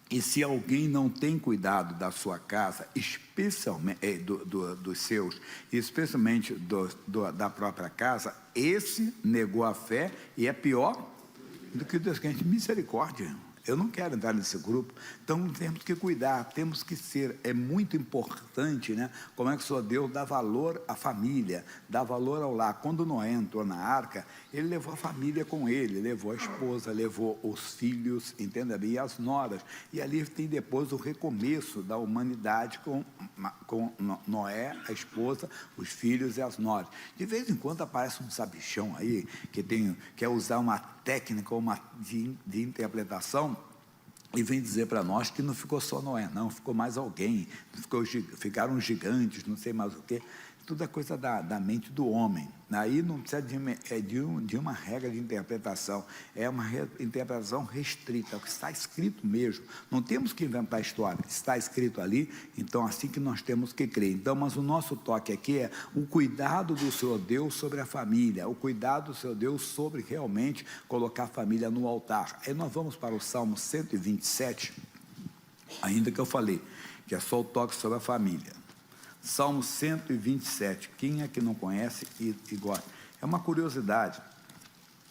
E se alguém não tem cuidado da sua casa, especialmente dos seus, especialmente da própria casa, esse negou a fé e é pior do que o descrente. Misericórdia. Eu não quero entrar nesse grupo. Então, temos que cuidar, temos que ser. É muito importante, né? Como é que o Senhor Deus dá valor à família, dá valor ao lar. Quando Noé entrou na arca, ele levou a família com ele, levou a esposa, levou os filhos, entenda bem, e as noras. E ali tem depois o recomeço da humanidade com Noé, a esposa, os filhos e as noras. De vez em quando aparece um sabichão aí que quer usar uma técnica de interpretação e vem dizer para nós que não ficou só Noé, não, ficou mais alguém, ficaram gigantes, não sei mais o quê. Tudo é coisa da mente do homem. Aí não precisa de uma regra de interpretação, é uma interpretação restrita, é o que está escrito mesmo. Não temos que inventar história, está escrito ali, então assim que nós temos que crer. Então, mas o nosso toque aqui é o cuidado do Senhor Deus sobre a família, o cuidado do Senhor Deus sobre realmente colocar a família no altar. Aí nós vamos para o Salmo 127, ainda que eu falei que é só o toque sobre a família. Salmo 127, quem é que não conhece e gosta? É uma curiosidade,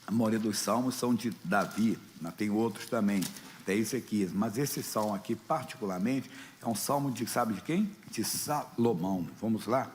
a maioria dos salmos são de Davi, mas tem outros também, tem Ezequias, mas esse salmo aqui particularmente é um salmo sabe de quem? De Salomão. Vamos lá?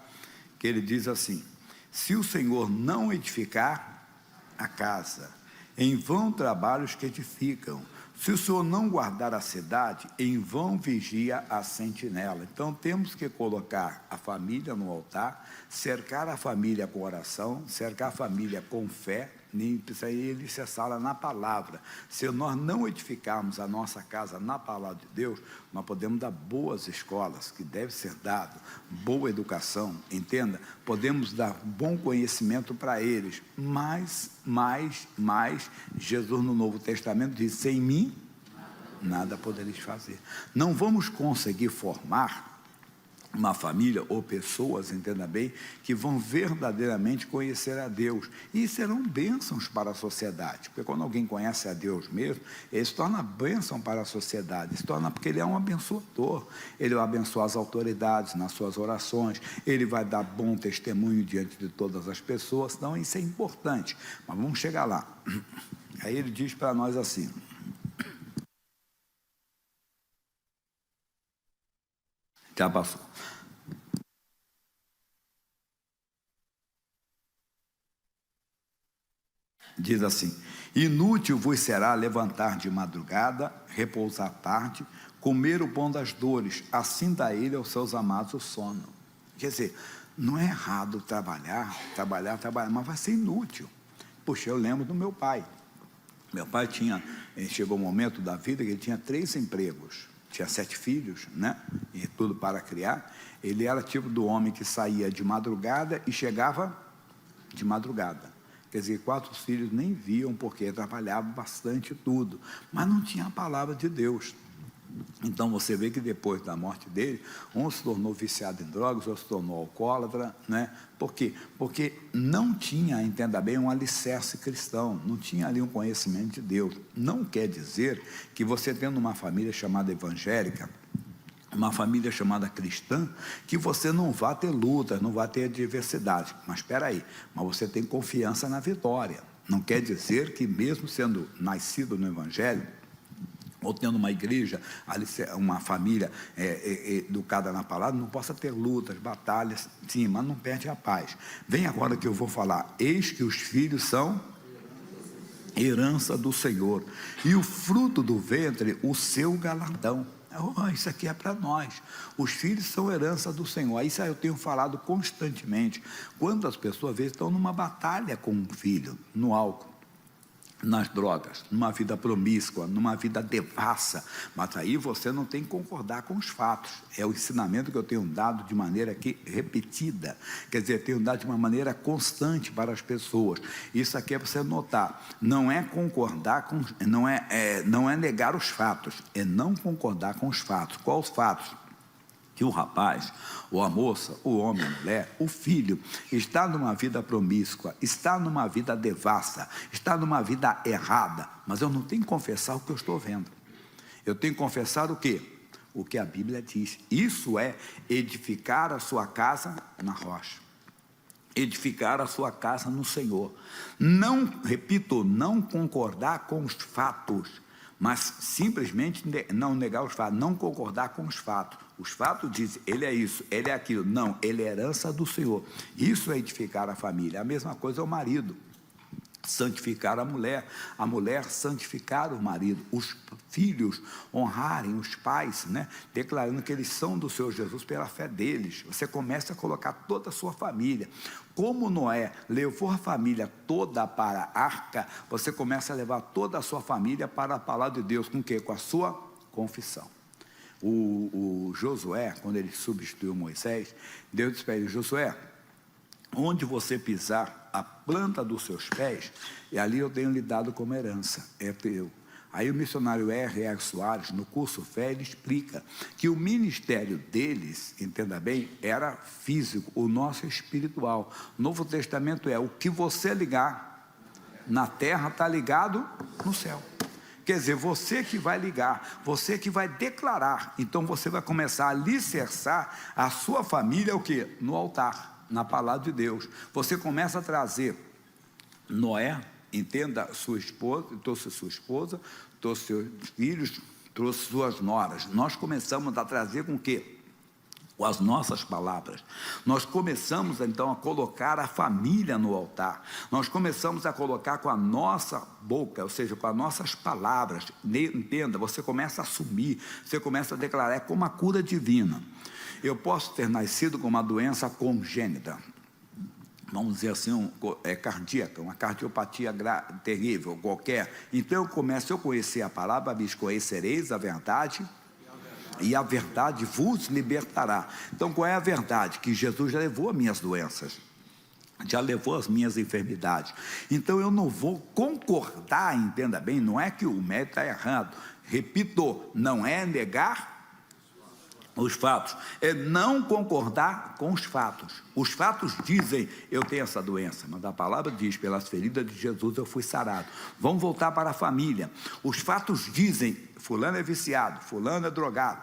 Que ele diz assim: se o Senhor não edificar a casa, em vão trabalham os que edificam. Se o Senhor não guardar a cidade, em vão vigia a sentinela. Então, temos que colocar a família no altar, cercar a família com oração, cercar a família com fé, nem precisa ir alicerçá-la na palavra. Se nós não edificarmos a nossa casa na palavra de Deus, nós podemos dar boas escolas, que deve ser dado, boa educação, entenda? Podemos dar bom conhecimento para eles, mas, Jesus no Novo Testamento diz: sem mim, nada podereis fazer. Não vamos conseguir formar uma família ou pessoas, entenda bem, que vão verdadeiramente conhecer a Deus e serão bênçãos para a sociedade, porque quando alguém conhece a Deus mesmo, ele se torna bênção para a sociedade, se torna, porque ele é um abençoador, ele vai abençoar as autoridades nas suas orações, ele vai dar bom testemunho diante de todas as pessoas. Então isso é importante, mas vamos chegar lá. Aí ele diz para nós assim: já passou. Diz assim: inútil vos será levantar de madrugada, repousar tarde, comer o pão das dores, assim dá ele aos seus amados o sono. Quer dizer, não é errado trabalhar, mas vai ser inútil. Puxa, eu lembro do meu pai. Meu pai chegou um momento da vida que ele tinha 3 empregos, tinha 7 filhos, né? E tudo para criar. Ele era tipo do homem que saía de madrugada e chegava de madrugada. Quer dizer, 4 filhos nem viam, porque trabalhavam bastante tudo, mas não tinha a palavra de Deus. Então você vê que depois da morte dele, um se tornou viciado em drogas, outro se tornou alcoólatra, né? Por quê? Porque não tinha, entenda bem, um alicerce cristão, não tinha ali um conhecimento de Deus. Não quer dizer que você tendo uma família chamada evangélica, uma família chamada cristã, que você não vai ter lutas, não vai ter adversidade. Mas espera aí, mas você tem confiança na vitória. Não quer dizer que mesmo sendo nascido no Evangelho, ou tendo uma igreja, uma família educada na palavra, não possa ter lutas, batalhas, sim, mas não perde a paz. Vem agora que eu vou falar: eis que os filhos são herança do Senhor, e o fruto do ventre, o seu galardão. Isso aqui é para nós. Os filhos são herança do Senhor. Isso eu tenho falado constantemente. Quantas pessoas às vezes estão numa batalha com um filho, no álcool, nas drogas, numa vida promíscua, numa vida devassa, mas aí você não tem que concordar com os fatos. É o ensinamento que eu tenho dado de maneira aqui repetida, quer dizer, tenho dado de uma maneira constante para as pessoas. Isso aqui é para você notar, não é concordar com, não é negar os fatos, é não concordar com os fatos. Quais os fatos? Que o rapaz, ou a moça, o homem, a mulher, o filho, está numa vida promíscua, está numa vida devassa, está numa vida errada, mas eu não tenho que confessar o que eu estou vendo. Eu tenho que confessar o quê? O que a Bíblia diz. Isso é edificar a sua casa na rocha. Edificar a sua casa no Senhor. Não, repito, não concordar com os fatos, mas simplesmente não negar os fatos, não concordar com os fatos. Os fatos dizem, ele é isso, ele é aquilo. Não, ele é herança do Senhor. Isso é edificar a família. A mesma coisa é o marido. Santificar a mulher santificar o marido, os filhos honrarem os pais, né? Declarando que eles são do Senhor Jesus pela fé deles. Você começa a colocar toda a sua família. Como Noé levou a família toda para a arca, você começa a levar toda a sua família para a palavra de Deus. Com o quê? Com a sua confissão. O Josué, quando ele substituiu Moisés, Deus disse para ele: Josué, onde você pisar a planta dos seus pés, e ali eu tenho lhe dado como herança, é teu. Aí o missionário R.R. Soares, no curso Fé, ele explica que o ministério deles, entenda bem, era físico, o nosso é espiritual. O Novo Testamento é: o que você ligar na terra está ligado no céu. Quer dizer, você que vai ligar, você que vai declarar. Então você vai começar a alicerçar a sua família, o quê? No altar, na palavra de Deus. Você começa a trazer Noé, entenda, sua esposa, trouxe seus filhos, trouxe suas noras. Nós começamos a trazer com o quê? Com as nossas palavras. Nós começamos então a colocar a família no altar. Nós começamos a colocar com a nossa boca, ou seja, com as nossas palavras. Entenda, você começa a assumir, você começa a declarar, é como a cura divina. Eu posso ter nascido com uma doença congênita, vamos dizer assim, cardíaca, uma cardiopatia terrível, qualquer. Então eu começo a conhecer a palavra, me conhecereis a verdade, e a verdade vos libertará. Então qual é a verdade? Que Jesus já levou as minhas doenças, já levou as minhas enfermidades. Então eu não vou concordar, entenda bem, não é que o médico está errado, repito, não é negar os fatos, é não concordar com os fatos. Os fatos dizem, eu tenho essa doença, mas a palavra diz, pelas feridas de Jesus eu fui sarado. Vamos voltar para a família. Os fatos dizem, fulano é viciado, fulano é drogado,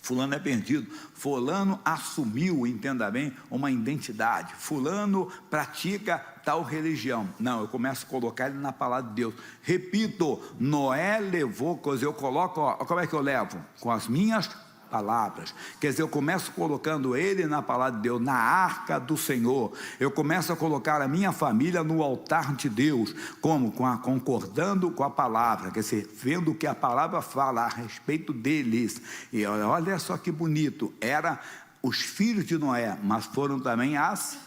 fulano é perdido, fulano assumiu, entenda bem, uma identidade, fulano pratica tal religião. Não, eu começo a colocar ele na palavra de Deus. Repito, Noé levou coisas, eu coloco, como é que eu levo? Com as minhas palavras. Quer dizer, eu começo colocando ele na palavra de Deus, na arca do Senhor. Eu começo a colocar a minha família no altar de Deus. Como? Concordando com a palavra, quer dizer, vendo o que a palavra fala a respeito deles. E olha só que bonito, era os filhos de Noé, mas foram também as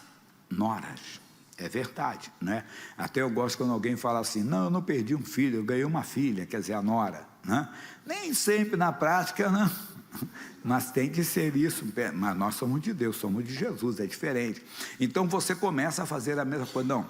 noras. É verdade, né? Até eu gosto quando alguém fala assim, não, eu não perdi um filho, eu ganhei uma filha, quer dizer, a nora, né? Nem sempre na prática, né? Mas tem que ser isso. Mas nós somos de Deus, somos de Jesus, é diferente. Então você começa a fazer a mesma coisa. Não,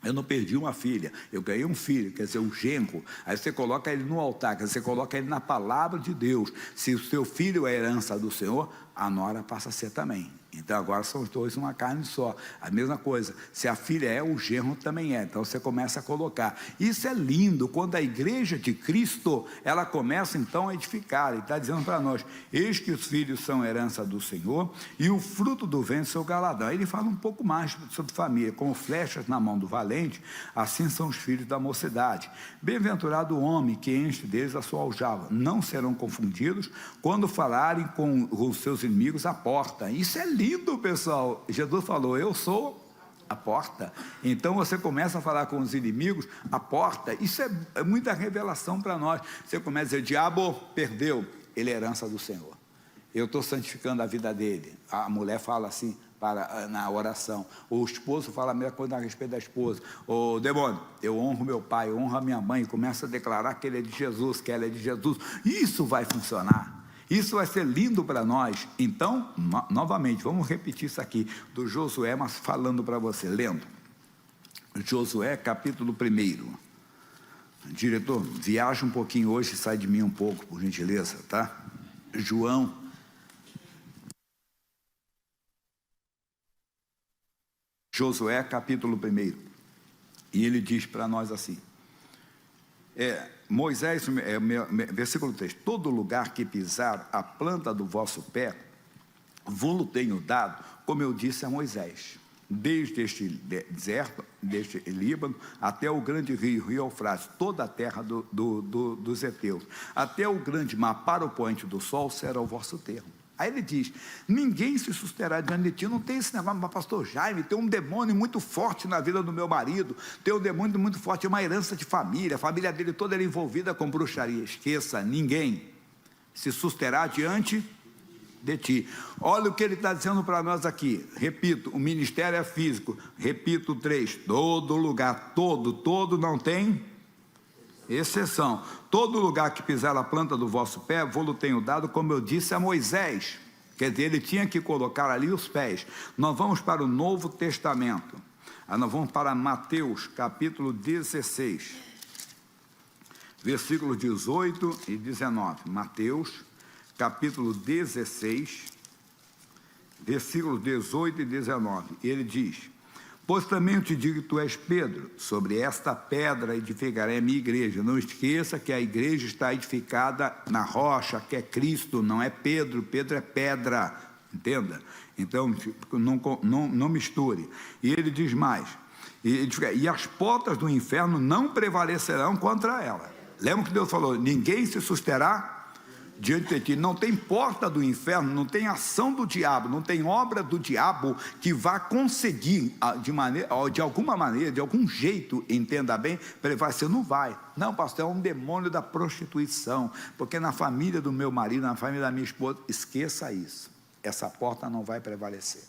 eu não perdi uma filha, eu ganhei um filho, quer dizer, um genro. Aí você coloca ele no altar, quer dizer, você coloca ele na palavra de Deus. Se o seu filho é herança do Senhor, a nora passa a ser também. Então agora são os dois uma carne só. A mesma coisa, se a filha é, o genro também é. Então você começa a colocar. Isso é lindo, quando a igreja de Cristo, ela começa então a edificar. Ele está dizendo para nós, eis que os filhos são herança do Senhor, e o fruto do ventre seu galadão. Aí ele fala um pouco mais sobre família, como flechas na mão do valente, assim são os filhos da mocidade. Bem-aventurado o homem que enche deles a sua aljava, não serão confundidos quando falarem com os seus inimigos à porta. Isso é lindo, pessoal. Jesus falou, eu sou a porta. Então você começa a falar com os inimigos, a porta. Isso é muita revelação para nós. Você começa a dizer, diabo perdeu, ele é herança do Senhor. Eu estou santificando a vida dele. A mulher fala assim na oração. O esposo fala a mesma coisa a respeito da esposa. O demônio, eu honro meu pai, eu honro a minha mãe, começa a declarar que ele é de Jesus, que ela é de Jesus. Isso vai funcionar. Isso vai ser lindo para nós. Então, novamente, vamos repetir isso aqui, do Josué, mas falando para você, lendo. Josué, capítulo 1. Diretor, viaja um pouquinho hoje, sai de mim um pouco, por gentileza, tá? Josué, capítulo 1. E ele diz para nós assim, Moisés, versículo 3, todo lugar que pisar a planta do vosso pé, vô-lo tenho dado, como eu disse a Moisés, desde este deserto, deste Líbano, até o grande rio Eufrates, toda a terra dos heteus, até o grande mar para o poente do sol, será o vosso termo. Aí ele diz, ninguém se susterá diante de ti. Não tem esse negócio, mas pastor Jaime, tem um demônio muito forte na vida do meu marido, tem um demônio muito forte, é uma herança de família, a família dele toda era envolvida com bruxaria. Esqueça, ninguém se susterá diante de ti. Olha o que ele está dizendo para nós aqui, repito, o ministério é físico, repito 3, todo lugar, todo não tem exceção, todo lugar que pisar a planta do vosso pé, vô-lo tenho dado, como eu disse a Moisés. Quer dizer, ele tinha que colocar ali os pés. Nós vamos para o Novo Testamento, nós vamos para Mateus capítulo 16, versículos 18 e 19, Mateus capítulo 16, versículos 18 e 19, ele diz, pois também eu te digo que tu és Pedro, sobre esta pedra edificarei a minha igreja. Não esqueça que a igreja está edificada na rocha, que é Cristo, não é Pedro, Pedro é pedra, entenda? Então, não misture. E ele diz mais, e as portas do inferno não prevalecerão contra ela. Lembra que Deus falou, ninguém se susterá diante de ti, não tem porta do inferno, não tem ação do diabo, não tem obra do diabo que vá conseguir, de alguma maneira, de algum jeito, entenda bem, prevalecer. Não vai. Não, pastor, é um demônio da prostituição, porque na família do meu marido, na família da minha esposa, esqueça isso, essa porta não vai prevalecer.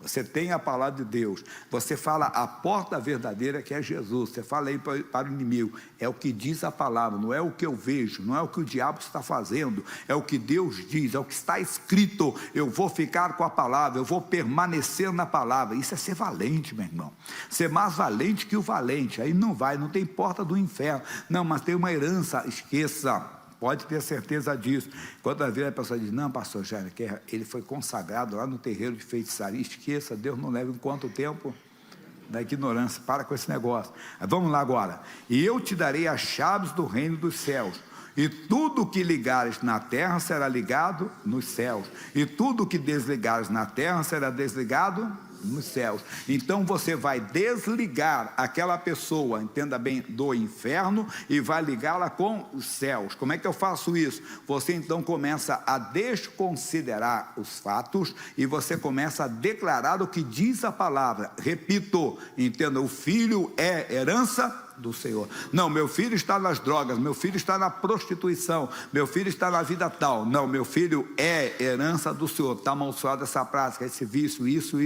Você tem a palavra de Deus, você fala a porta verdadeira que é Jesus, você fala aí para o inimigo, é o que diz a palavra, não é o que eu vejo, não é o que o diabo está fazendo, é o que Deus diz, é o que está escrito. Eu vou ficar com a palavra, eu vou permanecer na palavra. Isso é ser valente, meu irmão, ser mais valente que o valente. Aí não vai, não tem porta do inferno, não, mas tem uma herança, esqueça. Pode ter certeza disso. Quantas vezes a pessoa diz, não, pastor Jaime, ele foi consagrado lá no terreiro de feitiçaria. Esqueça, Deus não leva em quanto tempo? Da ignorância. Para com esse negócio. Vamos lá agora. E eu te darei as chaves do reino dos céus. E tudo que ligares na terra será ligado nos céus. E tudo que desligares na terra será desligado nos céus. Então você vai desligar aquela pessoa, entenda bem, do inferno e vai ligá-la com os céus. Como é que eu faço isso? Você então começa a desconsiderar os fatos e você começa a declarar o que diz a palavra. Repito, entenda, o filho é herança do Senhor. Não, meu filho está nas drogas, meu filho está na prostituição, meu filho está na vida tal. Não, meu filho é herança do Senhor. Está amaldiçoada essa prática, esse vício, isso.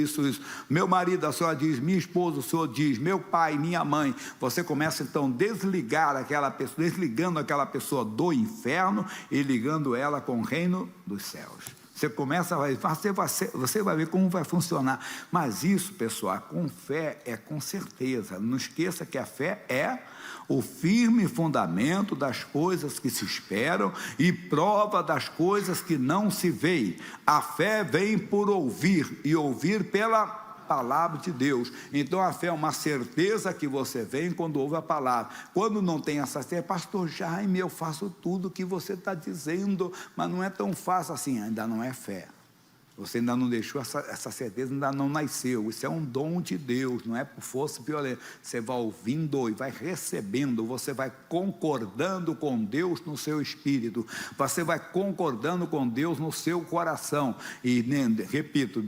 Meu marido, a senhora diz, minha esposa, o Senhor diz, meu pai, minha mãe. Você começa então a desligar aquela pessoa, desligando aquela pessoa do inferno e ligando ela com o reino dos céus. Você começa a você vai ver como vai funcionar. Mas isso, pessoal, com fé é com certeza. Não esqueça que a fé é o firme fundamento das coisas que se esperam e prova das coisas que não se veem. A fé vem por ouvir e ouvir pela palavra de Deus. Então a fé é uma certeza que você vem quando ouve a palavra. Quando não tem essa certeza, pastor Jaime, eu faço tudo o que você está dizendo, mas não é tão fácil assim. Ainda não é fé. Você ainda não deixou essa certeza, ainda não nasceu. Isso é um dom de Deus, não é por força violenta. Você vai ouvindo e vai recebendo, você vai concordando com Deus no seu espírito, você vai concordando com Deus no seu coração. E, repito,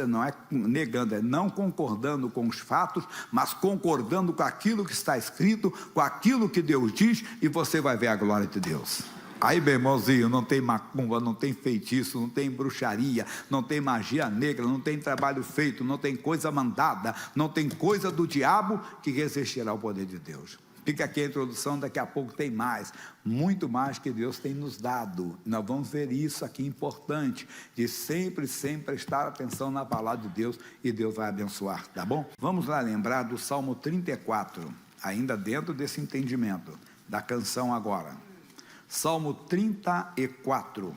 não é negando, é não concordando com os fatos, mas concordando com aquilo que está escrito, com aquilo que Deus diz, e você vai ver a glória de Deus. Aí, meu irmãozinho, não tem macumba, não tem feitiço, não tem bruxaria, não tem magia negra, não tem trabalho feito, não tem coisa mandada, não tem coisa do diabo que resistirá ao poder de Deus. Fica aqui a introdução, daqui a pouco tem mais, muito mais que Deus tem nos dado. Nós vamos ver isso aqui importante, de sempre prestar atenção na palavra de Deus e Deus vai abençoar, tá bom? Vamos lá lembrar do Salmo 34, ainda dentro desse entendimento, da canção agora. Salmo 34,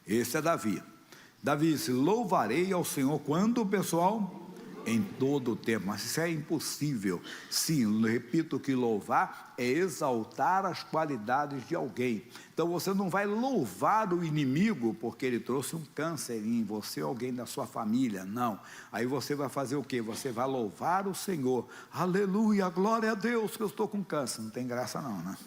esse é Davi. Davi disse, louvarei ao Senhor quando, pessoal? Em todo o tempo, mas isso é impossível. Sim, repito que louvar é exaltar as qualidades de alguém. Então você não vai louvar o inimigo porque ele trouxe um câncer em você ou alguém da sua família, não. Aí você vai fazer o quê? Você vai louvar o Senhor. Aleluia, glória a Deus que eu estou com câncer. Não tem graça não, né?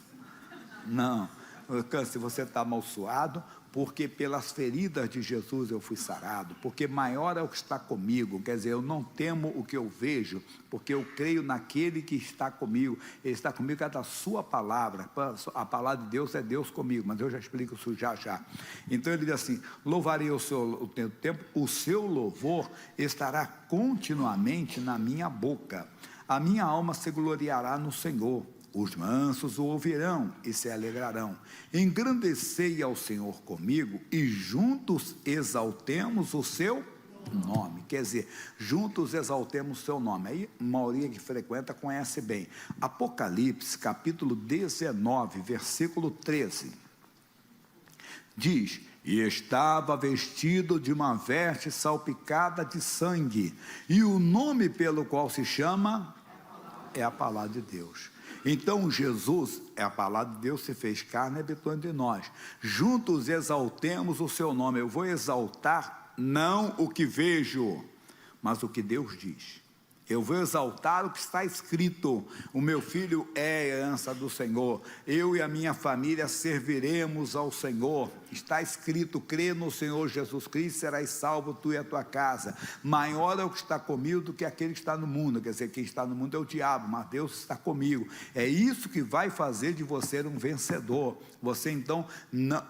Não. Câncer, você está amaldiçoado, porque pelas feridas de Jesus eu fui sarado, porque maior é o que está comigo, quer dizer, eu não temo o que eu vejo, porque eu creio naquele que está comigo, ele está comigo, é da sua palavra, a palavra de Deus é Deus comigo, mas eu já explico isso já. Então ele diz assim, louvarei o teu tempo, o seu louvor estará continuamente na minha boca, a minha alma se gloriará no Senhor. Os mansos o ouvirão e se alegrarão. Engrandecei ao Senhor comigo e juntos exaltemos o seu nome. Quer dizer, juntos exaltemos o seu nome. Aí, a maioria que frequenta conhece bem. Apocalipse, capítulo 19, versículo 13. Diz, e estava vestido de uma veste salpicada de sangue, e o nome pelo qual se chama é a palavra de Deus. Então Jesus, a palavra de Deus se fez carne e habitou entre nós. Juntos exaltemos o seu nome. Eu vou exaltar não o que vejo, mas o que Deus diz. Eu vou exaltar o que está escrito. O meu filho é a herança do Senhor. Eu e a minha família serviremos ao Senhor. Está escrito, crê no Senhor Jesus Cristo, serás salvo tu e a tua casa. Maior é o que está comigo do que aquele que está no mundo. Quer dizer, quem está no mundo é o diabo, mas Deus está comigo. É isso que vai fazer de você um vencedor. Você então,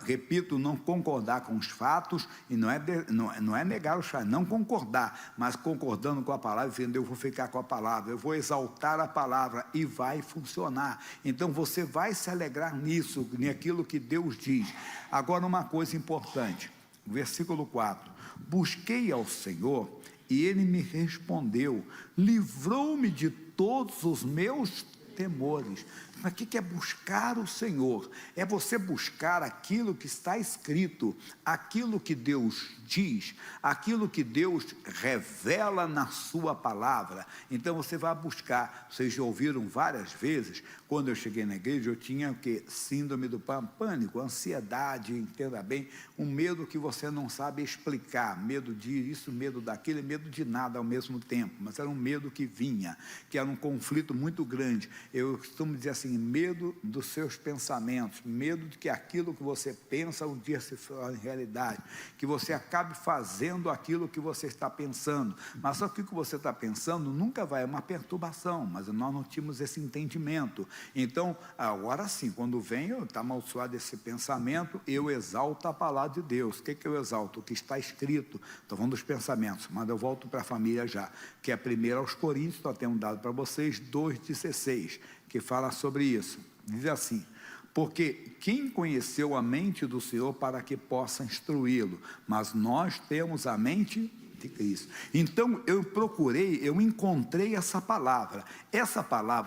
repito, não concordar com os fatos, e não é negar os fatos, não concordar, mas concordando com a palavra, dizendo, eu vou ficar com a palavra, eu vou exaltar a palavra, e vai funcionar. Então você vai se alegrar nisso, naquilo que Deus diz. Agora uma coisa importante, versículo 4, busquei ao Senhor, e Ele me respondeu, livrou-me de todos os meus temores. Mas o que é buscar o Senhor? É você buscar aquilo que está escrito, aquilo que Deus diz, aquilo que Deus revela na sua palavra. Então você vai buscar. Vocês já ouviram várias vezes, quando eu cheguei na igreja, eu tinha o quê? Síndrome do pânico, ansiedade, entenda bem, um medo que você não sabe explicar, medo de isso, medo daquilo, e medo de nada ao mesmo tempo, mas era um medo que vinha, que era um conflito muito grande. Eu costumo dizer assim, medo dos seus pensamentos, medo de que aquilo que você pensa um dia se torne realidade, que você acabe fazendo aquilo que você está pensando, mas só que o que você está pensando nunca vai, é uma perturbação, mas nós não tínhamos esse entendimento. Então, agora sim, quando vem, está amaldiçoado esse pensamento, eu exalto a palavra de Deus. O que eu exalto? O que está escrito. Estou falando dos pensamentos, mas eu volto para a família já, que é 1 aos Coríntios, nós temos dado para vocês 2,16, que fala sobre isso. Diz assim, porque quem conheceu a mente do Senhor para que possa instruí-lo? Mas nós temos a mente de Cristo. Então eu encontrei essa palavra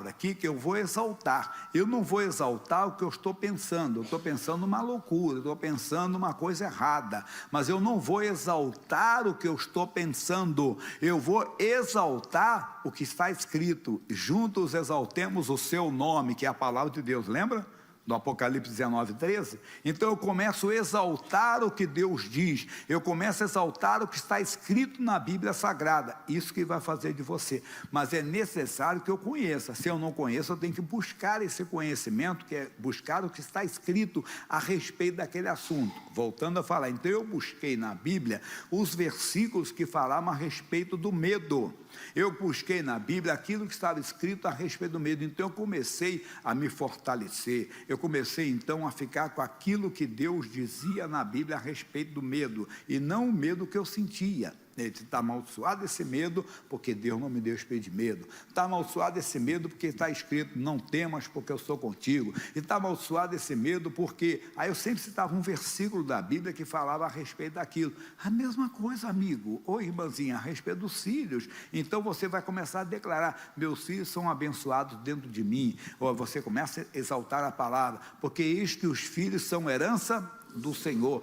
aqui que eu vou exaltar. Eu não vou exaltar o que eu estou pensando, eu estou pensando uma loucura, eu estou pensando uma coisa errada, mas eu não vou exaltar o que eu estou pensando, eu vou exaltar o que está escrito, juntos exaltemos o seu nome, que é a palavra de Deus, lembra? Do Apocalipse 19, 13, então eu começo a exaltar o que Deus diz, eu começo a exaltar o que está escrito na Bíblia Sagrada, isso que vai fazer de você, mas é necessário que eu conheça. Se eu não conheço, eu tenho que buscar esse conhecimento, que é buscar o que está escrito a respeito daquele assunto. Voltando a falar, então eu busquei na Bíblia os versículos que falavam a respeito do medo, eu busquei na Bíblia aquilo que estava escrito a respeito do medo, então eu comecei a me fortalecer, eu comecei então a ficar com aquilo que Deus dizia na Bíblia a respeito do medo, e não o medo que eu sentia. Está amaldiçoado esse medo, porque Deus não me deu espírito de medo. Está amaldiçoado esse medo, porque está escrito, não temas, porque eu sou contigo. E está amaldiçoado esse medo, porque... Aí eu sempre citava um versículo da Bíblia que falava a respeito daquilo. A mesma coisa, amigo, ou irmãzinha, a respeito dos filhos. Então você vai começar a declarar, meus filhos são abençoados dentro de mim. Ou você começa a exaltar a palavra, porque eis que os filhos são herança do Senhor.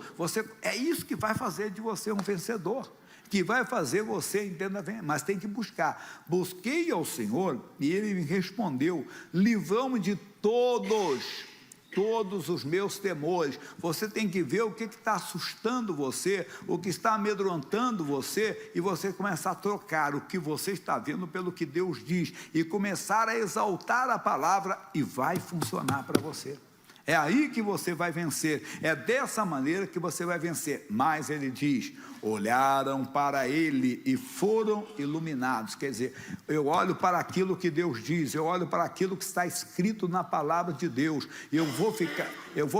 É isso que vai fazer de você um vencedor. que vai fazer você, entenda bem, mas tem que buscar. Busquei ao Senhor e Ele me respondeu, livrou-me de todos os meus temores. Você tem que ver o que está assustando você, o que está amedrontando você, e você começar a trocar o que você está vendo pelo que Deus diz, e começar a exaltar a palavra, e vai funcionar para você. É aí que você vai vencer, é dessa maneira que você vai vencer. Mas ele diz, olharam para ele e foram iluminados. Quer dizer, eu olho para aquilo que Deus diz, eu olho para aquilo que está escrito na palavra de Deus, e eu vou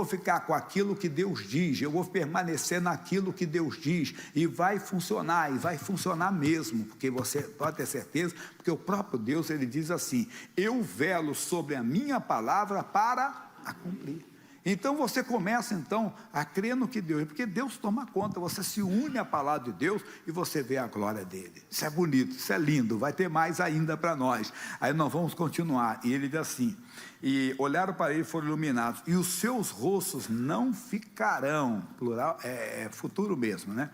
ficar com aquilo que Deus diz, eu vou permanecer naquilo que Deus diz, e vai funcionar mesmo, porque você pode ter certeza, porque o próprio Deus, ele diz assim, eu velo sobre a minha palavra para a cumprir. Então você começa então a crer no que Deus, porque Deus toma conta, você se une à palavra de Deus e você vê a glória dele. Isso é bonito, isso é lindo, vai ter mais ainda para nós. Aí nós vamos continuar, e ele diz assim, e olharam para ele e foram iluminados, e os seus rostos não ficarão, plural, é futuro mesmo, né?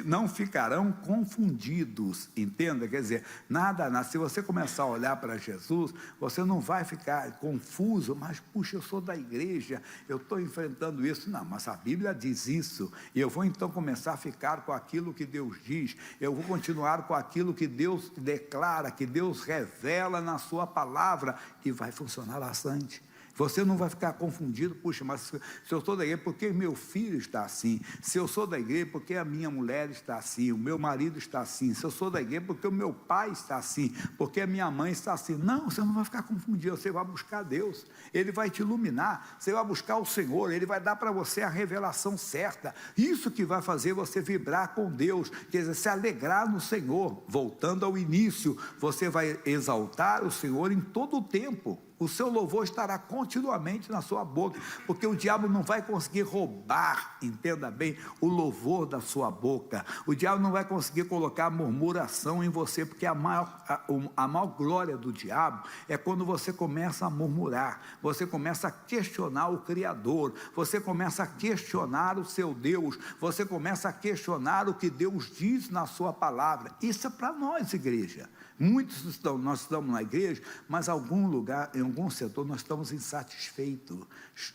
Não ficarão confundidos, entenda? Quer dizer, nada, se você começar a olhar para Jesus, você não vai ficar confuso, mas puxa, eu sou da igreja, eu estou enfrentando isso. Não, mas a Bíblia diz isso, e eu vou então começar a ficar com aquilo que Deus diz, eu vou continuar com aquilo que Deus declara, que Deus revela na sua palavra, e vai funcionar bastante. Você não vai ficar confundido, puxa, mas se eu sou da igreja, por que meu filho está assim? Se eu sou da igreja, por que a minha mulher está assim? O meu marido está assim? Se eu sou da igreja, por que o meu pai está assim? Por que a minha mãe está assim? Não, você não vai ficar confundido, você vai buscar Deus, Ele vai te iluminar, você vai buscar o Senhor, Ele vai dar para você a revelação certa, isso que vai fazer você vibrar com Deus, quer dizer, se alegrar no Senhor. Voltando ao início, você vai exaltar o Senhor em todo o tempo, o seu louvor estará continuamente na sua boca, porque o diabo não vai conseguir roubar, entenda bem, o louvor da sua boca. O diabo não vai conseguir colocar murmuração em você, porque a maior glória do diabo é quando você começa a murmurar, você começa a questionar o Criador, você começa a questionar o seu Deus, você começa a questionar o que Deus diz na sua palavra. Isso é para nós, igreja. Nós estamos na igreja, mas em algum lugar, em algum setor, nós estamos insatisfeitos,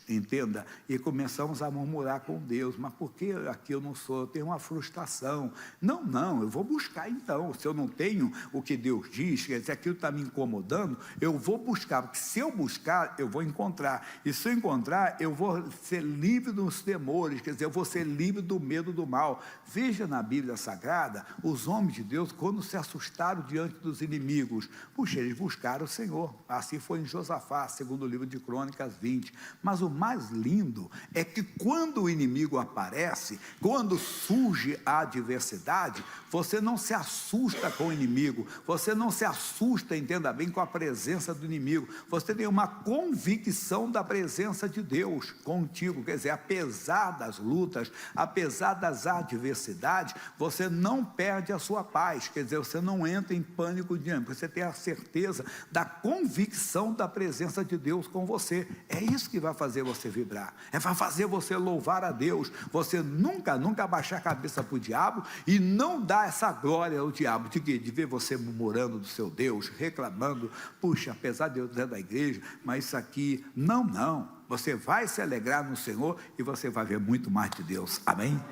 entenda? E começamos a murmurar com Deus, mas por que aqui eu não sou? Eu tenho uma frustração. Não, eu vou buscar então. Se eu não tenho o que Deus diz, se aquilo está me incomodando, eu vou buscar, porque se eu buscar, eu vou encontrar. E se eu encontrar, eu vou ser livre dos temores, quer dizer, eu vou ser livre do medo do mal. Veja na Bíblia Sagrada, os homens de Deus, quando se assustaram diante dos inimigos, puxa, eles buscaram o Senhor. Assim foi em Josafá, segundo o livro de Crônicas 20. Mas o mais lindo é que quando o inimigo aparece, quando surge a adversidade, você não se assusta com o inimigo, você não se assusta, entenda bem, com a presença do inimigo, você tem uma convicção da presença de Deus contigo, quer dizer, apesar das lutas, apesar das adversidades, você não perde a sua paz, quer dizer, você não entra em pânico, você tem a certeza da convicção da presença de Deus com você. É isso que vai fazer você vibrar, vai fazer você louvar a Deus, você nunca abaixar a cabeça para o diabo e não dar essa glória ao diabo, de ver você murmurando do seu Deus, reclamando, puxa, apesar de eu ser da igreja, mas isso aqui, não, você vai se alegrar no Senhor e você vai ver muito mais de Deus, amém?